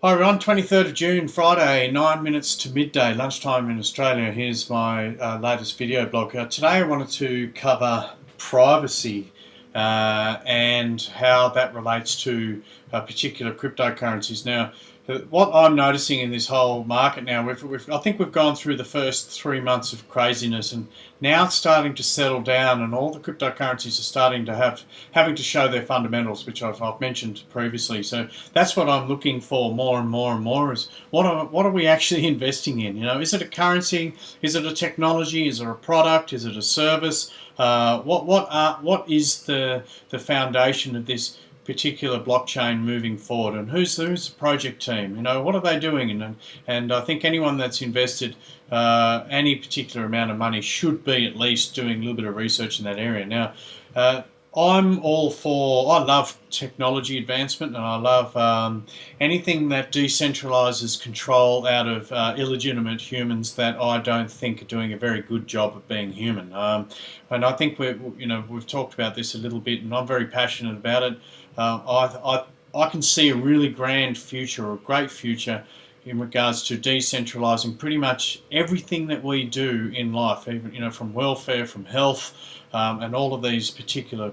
Hi everyone, 23rd of June, Friday, 9 minutes to midday, lunchtime in Australia. Here's my latest video blog. Today I wanted to cover privacy and how that relates to particular cryptocurrencies. Now, what I'm noticing in this whole market now, I think we've gone through the first 3 months of craziness, and now it's starting to settle down, and all the cryptocurrencies are starting to having to show their fundamentals, which I've mentioned previously. So that's what I'm looking for more and more and more is what are we actually investing in? You know, is it a currency? Is it a technology? Is it a product? Is it a service? What is the foundation of this particular blockchain moving forward, and who's the project team? You know, what are they doing? And I think anyone that's invested any particular amount of money should be at least doing a little bit of research in that area. Now, I'm all for, I love technology advancement, and I love anything that decentralizes control out of illegitimate humans that I don't think are doing a very good job of being human. And I think we've talked about this a little bit, and I'm very passionate about it. I can see a really grand future, or a great future, in regards to decentralizing pretty much everything that we do in life, even, from welfare, from health, and all of these particular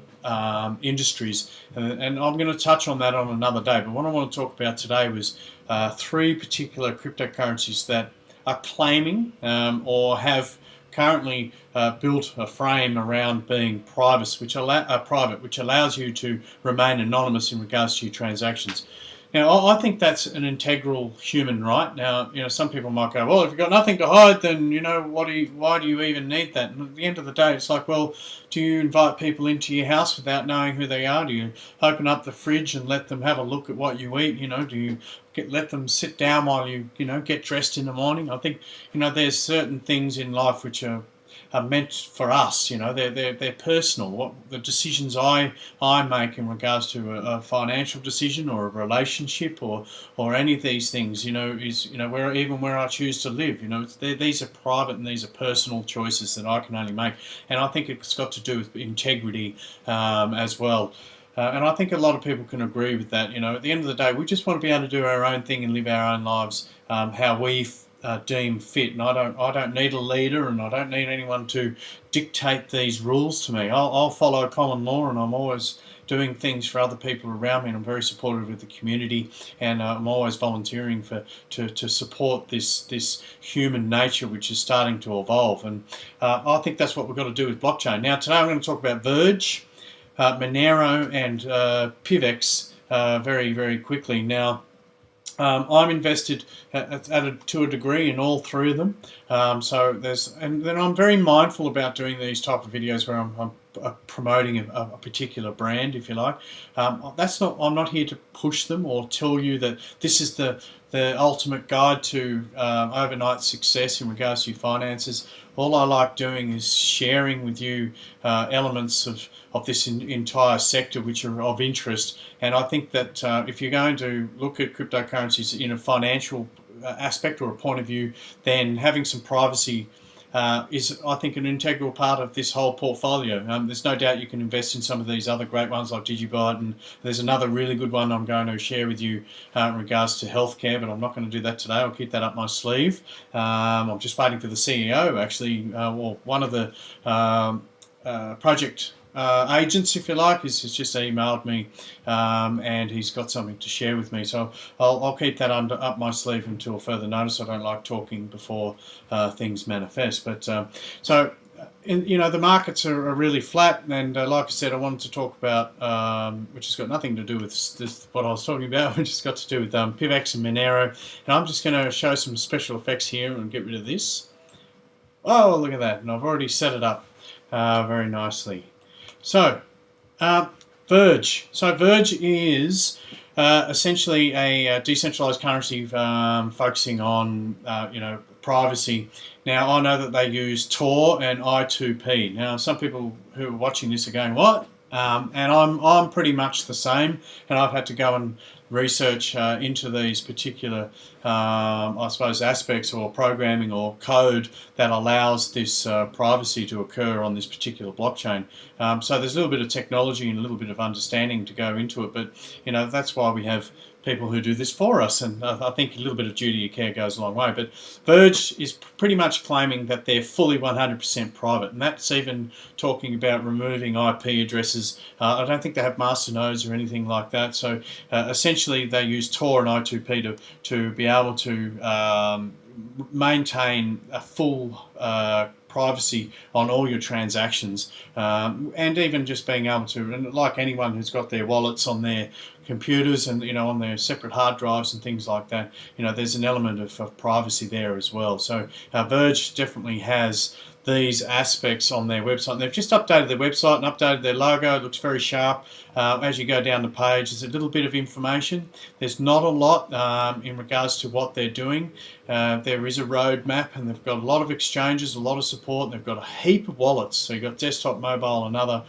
industries. And I'm going to touch on that on another day. But what I want to talk about today was three particular cryptocurrencies that are claiming or have currently built a frame around being private, which allows you to remain anonymous in regards to your transactions. Now, I think that's an integral human right. Now, some people might go, well, if you've got nothing to hide, then, why do you even need that? And at the end of the day, it's like, well, do you invite people into your house without knowing who they are? Do you open up the fridge and let them have a look at what you eat? Do you let them sit down while you, get dressed in the morning? I think, there's certain things in life which are meant for us. They're personal. What the decisions I make in regards to a financial decision or a relationship or any of these things, is where I choose to live. These are private and these are personal choices that I can only make, and I think it's got to do with integrity as well. And I think a lot of people can agree with that. At the end of the day, we just want to be able to do our own thing and live our own lives how we deem fit, and I don't need a leader, and I don't need anyone to dictate these rules to me. I'll follow common law, and I'm always doing things for other people around me, and I'm very supportive of the community, and I'm always volunteering to support this human nature which is starting to evolve. And I think that's what we've got to do with blockchain. Now, today I'm going to talk about Verge, Monero, and Pivx very, very quickly. Now, I'm invested to a degree in all three of them. And then I'm very mindful about doing these type of videos where I'm promoting a particular brand, if you like. I'm not here to push them or tell you that this is the ultimate guide to overnight success in regards to your finances. All I like doing is sharing with you elements of this entire sector which are of interest. And I think that if you're going to look at cryptocurrencies in a financial aspect or a point of view, then having some privacy is, I think, an integral part of this whole portfolio. There's no doubt you can invest in some of these other great ones like DigiByte, and there's another really good one I'm going to share with you in regards to healthcare, but I'm not going to do that today. I'll keep that up my sleeve. I'm just waiting for the CEO, actually, or one of the project agents, if you like, has just emailed me, and he's got something to share with me. So I'll keep that up my sleeve until further notice. I don't like talking before things manifest. But the markets are really flat, and like I said, I wanted to talk about which has got nothing to do with what I was talking about, which has got to do with Pivx and Monero. And I'm just going to show some special effects here and get rid of this. Oh, look at that! And I've already set it up very nicely. So, Verge. So Verge is essentially a decentralized currency focusing on privacy. Now, I know that they use Tor and I2P. Now, some people who are watching this are going, what? And I'm pretty much the same, and I've had to go and research into these particular, I suppose, aspects or programming or code that allows this privacy to occur on this particular blockchain. So there's a little bit of technology and a little bit of understanding to go into it, but that's why we have people who do this for us, and I think a little bit of duty of care goes a long way. But Verge is pretty much claiming that they're fully 100% private, and that's even talking about removing IP addresses. I don't think they have master nodes or anything like that. So essentially they use Tor and I2P to be able to maintain a full privacy on all your transactions, and even just being able to, and like anyone who's got their wallets on their computers and on their separate hard drives and things like that, there's an element of privacy there as well. So Verge definitely has these aspects on their website. And they've just updated their website and updated their logo. It looks very sharp. As you go down the page, there's a little bit of information. There's not a lot in regards to what they're doing. There is a roadmap, and they've got a lot of exchanges, a lot of support, and they've got a heap of wallets. So you've got desktop, mobile, and other.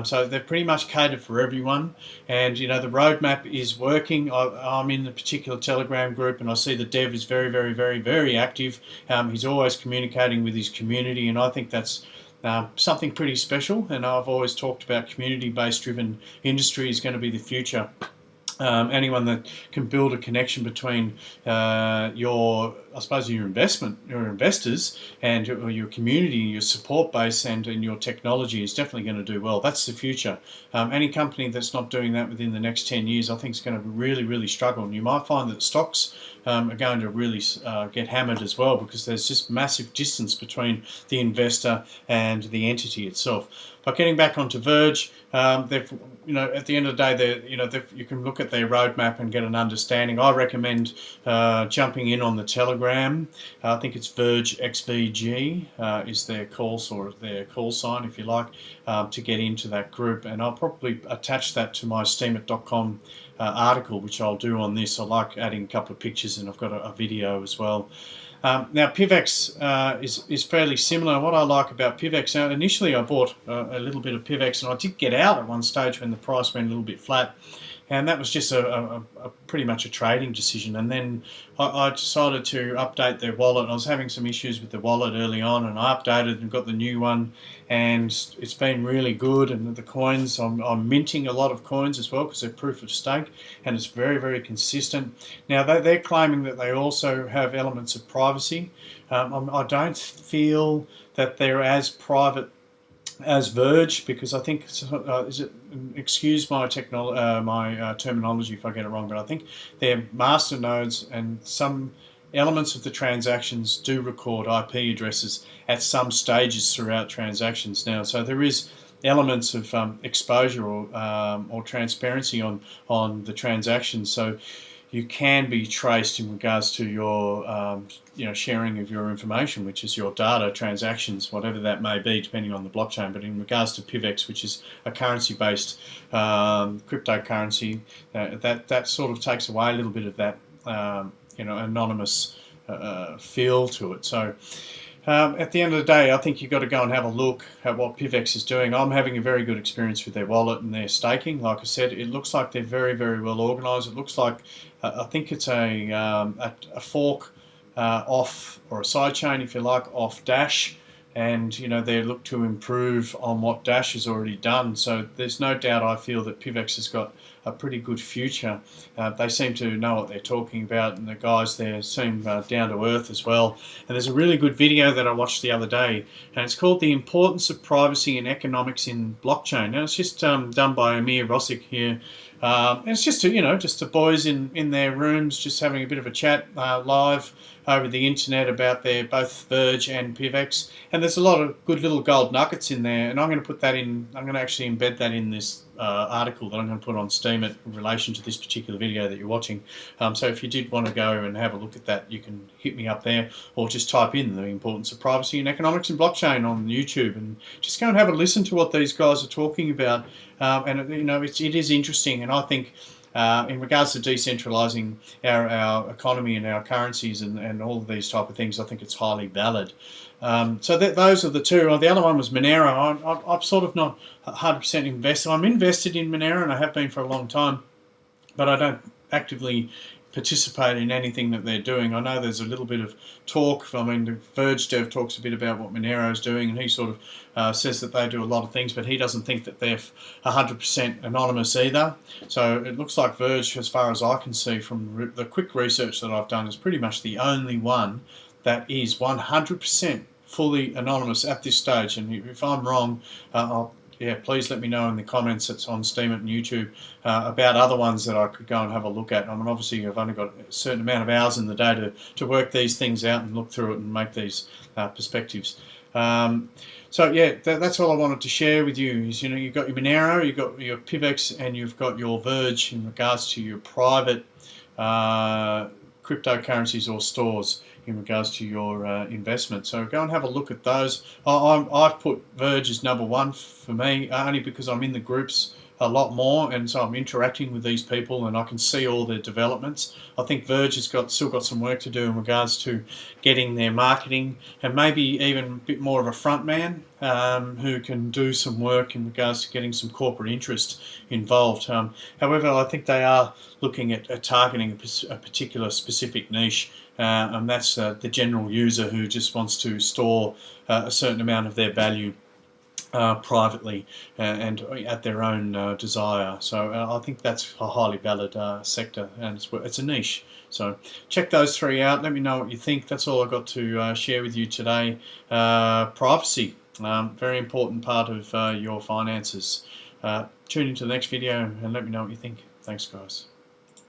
So they're pretty much catered for everyone, and the roadmap is working. I'm in the particular Telegram group, and I see the dev is very, very, very, very active. He's always communicating with his community, and I think that's something pretty special. And I've always talked about community-based driven industry is going to be the future. Anyone that can build a connection between your investors and your community, your support base, and your technology is definitely going to do well. That's the future. Any company that's not doing that within the next 10 years, I think is going to really, really struggle. And you might find that stocks are going to really get hammered as well, because there's just massive distance between the investor and the entity itself. But getting back onto Verge, they've, at the end of the day, you can look at their roadmap and get an understanding. I recommend jumping in on the Telegram. I think it's Verge XVG is their call sign, if you like, to get into that group. And I'll probably attach that to my steemit.com article, which I'll do on this. I like adding a couple of pictures, and I've got a video as well. Now, Pivx is fairly similar. What I like about Pivx, now initially I bought a little bit of Pivx, and I did get out at one stage when the price went a little bit flat, and that was just a pretty much a trading decision. And then I decided to update their wallet. I was having some issues with the wallet early on, and I updated and got the new one, and it's been really good. And the coins, I'm minting a lot of coins as well, because they're proof of stake, and it's very, very consistent. Now they're claiming that they also have elements of privacy. I don't feel that they're as private as Verge, because I think excuse my terminology if I get it wrong, but I think their master nodes and some elements of the transactions do record IP addresses at some stages throughout transactions now. So there is elements of exposure or transparency on the transactions. So you can be traced in regards to your sharing of your information, which is your data, transactions, whatever that may be, depending on the blockchain. But in regards to Pivx, which is a currency-based cryptocurrency, that sort of takes away a little bit of that anonymous feel to it. So at the end of the day, I think you've got to go and have a look at what Pivx is doing. I'm having a very good experience with their wallet and their staking. Like I said, it looks like they're very, very well organised. It looks like I think it's a fork off, or a sidechain, if you like, off Dash, and they look to improve on what Dash has already done. So there's no doubt I feel that Pivx has got a pretty good future. They seem to know what they're talking about, and the guys there seem down to earth as well. And there's a really good video that I watched the other day, and it's called "The Importance of Privacy and Economics in Blockchain." Now it's just done by Amir Rosic here. And it's just just the boys in their rooms, just having a bit of a chat live over the internet about their both Verge and Pivx. And there's a lot of good little gold nuggets in there, and I'm going to put that in. I'm going to actually embed that in this article that I'm going to put on Steemit in relation to this particular video that you're watching. So if you did want to go and have a look at that, you can hit me up there, or just type in "The Importance of Privacy and Economics in Blockchain" on YouTube, and just go and have a listen to what these guys are talking about. And it is interesting, and I think in regards to decentralising our economy and our currencies and all of these type of things, I think it's highly valid. So those are the two. The other one was Monero. I'm sort of not 100% invested. I'm invested in Monero, and I have been for a long time, but I don't actively participate in anything that they're doing. I know there's a little bit of talk. I mean, the Verge dev talks a bit about what Monero is doing, and he sort of says that they do a lot of things, but he doesn't think that they're 100% anonymous either. So it looks like Verge, as far as I can see from the quick research that I've done, is pretty much the only one that is 100% fully anonymous at this stage. And if I'm wrong, please let me know in the comments. It's on Steam and YouTube about other ones that I could go and have a look at. I mean, obviously, I've only got a certain amount of hours in the day to work these things out and look through it and make these perspectives. So yeah, that's all I wanted to share with you. Is, you've got your Monero, you've got your Pivx, and you've got your Verge in regards to your private cryptocurrencies or stores in regards to your investment. So go and have a look at those. I've put Verge as number one for me, only because I'm in the groups a lot more, and so I'm interacting with these people and I can see all their developments. I think Verge has still got some work to do in regards to getting their marketing, and maybe even a bit more of a front man who can do some work in regards to getting some corporate interest involved. However, I think they are looking at targeting a particular specific niche, and that's the general user who just wants to store a certain amount of their value privately and at their own desire. So I think that's a highly valid sector, and it's a niche. So check those three out. Let me know what you think. That's all I've got to share with you today. Privacy, very important part of your finances. Tune into the next video and let me know what you think. Thanks, guys.